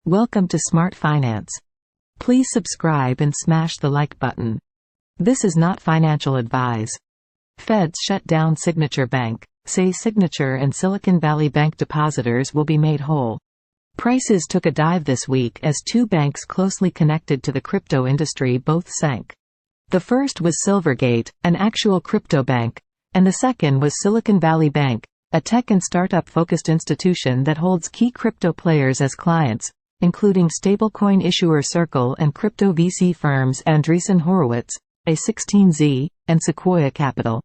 Welcome to Smart Finance. Please subscribe and smash the like button. This is not financial advice. Feds shut down Signature Bank, say Signature and Silicon Valley Bank depositors will be made whole. Prices took a dive this week as two banks closely connected to the crypto industry both sank. The first was Silvergate, an actual crypto bank, and the second was Silicon Valley Bank, a tech and startup-focused institution that holds key crypto players as clients, including stablecoin issuer Circle and crypto VC firms Andreessen Horowitz, A16Z, and Sequoia Capital.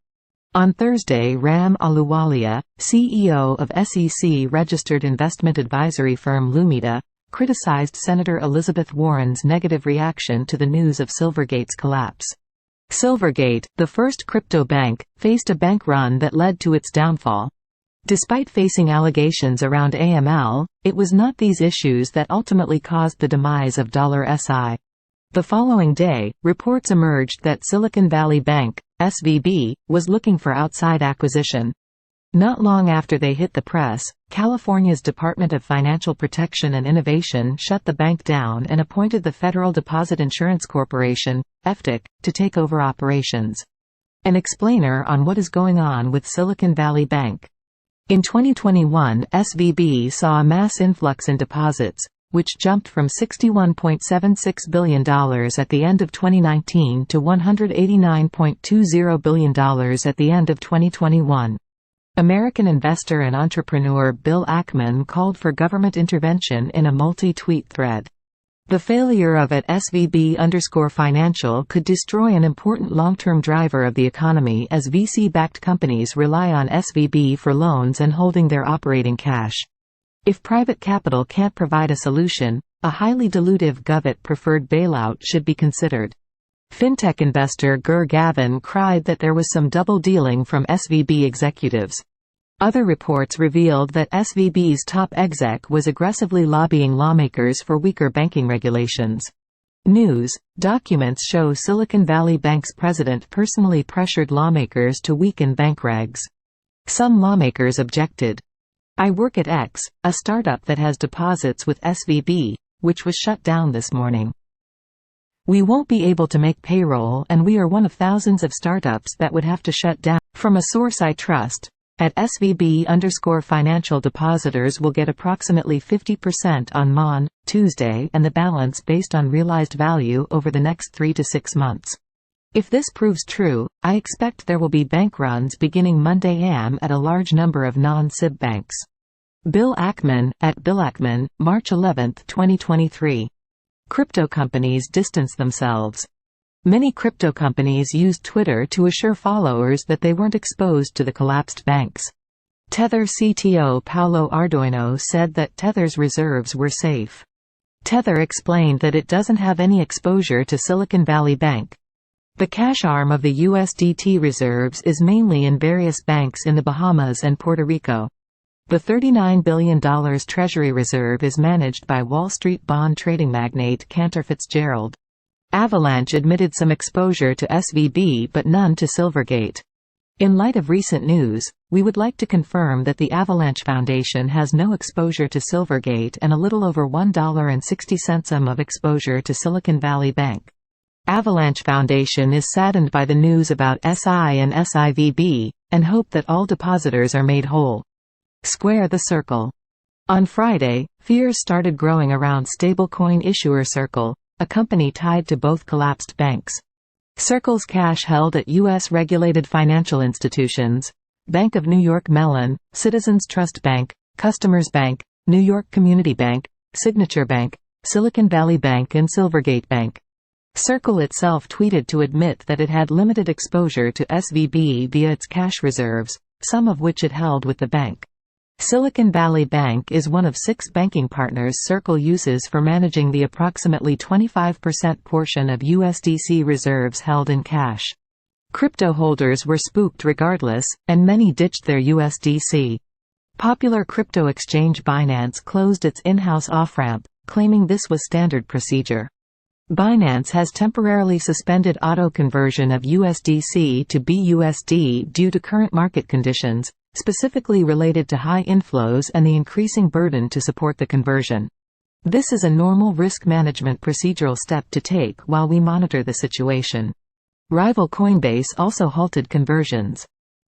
On Thursday, Ram Ahluwalia, CEO of SEC-registered investment advisory firm Lumida, criticized Senator Elizabeth Warren's negative reaction to the news of Silvergate's collapse. Silvergate, the first crypto bank, faced a bank run that led to its downfall. Despite facing allegations around AML, it was not these issues that ultimately caused the demise of $SI. The following day, reports emerged that Silicon Valley Bank, SVB, was looking for outside acquisition. Not long after they hit the press, California's Department of Financial Protection and Innovation shut the bank down and appointed the Federal Deposit Insurance Corporation, FDIC, to take over operations. An explainer on what is going on with Silicon Valley Bank. In 2021, SVB saw a mass influx in deposits, which jumped from $61.76 billion at the end of 2019 to $189.20 billion at the end of 2021. American investor and entrepreneur Bill Ackman called for government intervention in a multi-tweet thread. The failure of @SVB_financial could destroy an important long-term driver of the economy as VC-backed companies rely on SVB for loans and holding their operating cash. If private capital can't provide a solution, a highly dilutive government-preferred bailout should be considered. Fintech investor Gur Gavin cried that there was some double-dealing from SVB executives. Other reports revealed that SVB's top exec was aggressively lobbying lawmakers for weaker banking regulations. News documents show Silicon Valley Bank's president personally pressured lawmakers to weaken bank regs. Some lawmakers objected. I work at X, a startup that has deposits with SVB, which was shut down this morning. We won't be able to make payroll and we are one of thousands of startups that would have to shut down. From a source I trust, at SVB_financial depositors will get approximately 50% on Tuesday and the balance based on realized value over the next 3 to 6 months. If this proves true, I expect there will be bank runs beginning Monday at a large number of non-SIB banks. Bill Ackman, at Bill Ackman, March 11, 2023. Crypto companies distance themselves. Many crypto companies used Twitter to assure followers that they weren't exposed to the collapsed banks. Tether CTO Paulo Ardoino said that Tether's reserves were safe. Tether explained that it doesn't have any exposure to Silicon Valley Bank. The cash arm of the USDT reserves is mainly in various banks in the Bahamas and Puerto Rico. The $39 billion Treasury Reserve is managed by Wall Street bond trading magnate Cantor Fitzgerald. Avalanche admitted some exposure to SVB but none to Silvergate. In light of recent news, we would like to confirm that the Avalanche Foundation has no exposure to Silvergate and a little over $1.60 of exposure to Silicon Valley Bank. Avalanche Foundation is saddened by the news about SI and SIVB, and hope that all depositors are made whole. Square the circle. On Friday, fears started growing around stablecoin issuer Circle, a company tied to both collapsed banks. Circle's cash held at U.S.-regulated financial institutions, Bank of New York Mellon, Citizens Trust Bank, Customers Bank, New York Community Bank, Signature Bank, Silicon Valley Bank and Silvergate Bank. Circle itself tweeted to admit that it had limited exposure to SVB via its cash reserves, some of which it held with the bank. Silicon Valley Bank is one of 6 banking partners Circle uses for managing the approximately 25% portion of USDC reserves held in cash. Crypto holders were spooked regardless, and many ditched their USDC. Popular crypto exchange Binance closed its in-house off-ramp, claiming this was standard procedure. Binance has temporarily suspended auto-conversion of USDC to BUSD due to current market conditions, specifically related to high inflows and the increasing burden to support the conversion. This is a normal risk management procedural step to take while we monitor the situation. Rival Coinbase also halted conversions.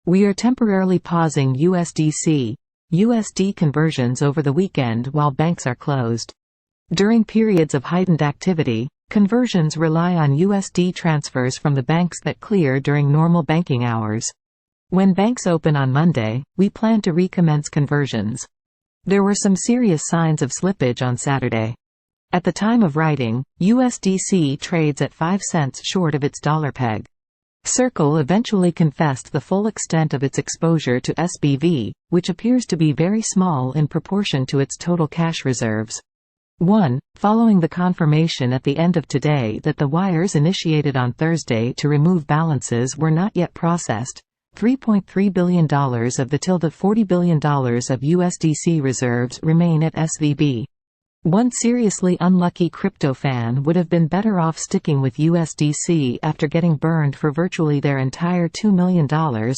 We are temporarily pausing USD conversions over the weekend while banks are closed. During periods of heightened activity, conversions rely on USD transfers from the banks that clear during normal banking hours. When banks open on Monday, we plan to recommence conversions. There were some serious signs of slippage on Saturday. At the time of writing, USDC trades at 5 cents short of its dollar peg. Circle eventually confessed the full extent of its exposure to SVB, which appears to be very small in proportion to its total cash reserves. Following the confirmation at the end of today that the wires initiated on Thursday to remove balances were not yet processed, $3.3 billion of the $40 billion of USDC reserves remain at SVB. One seriously unlucky crypto fan would have been better off sticking with USDC after getting burned for virtually their entire $2 million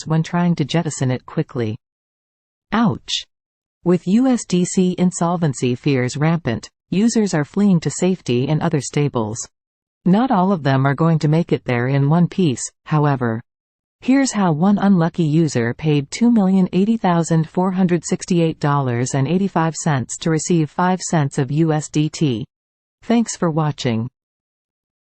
when trying to jettison it quickly. Ouch! With USDC insolvency fears rampant, users are fleeing to safety and other stables. Not all of them are going to make it there in one piece, however. Here's how one unlucky user paid $2,080,468.85 to receive 5 cents of USDT. Thanks for watching.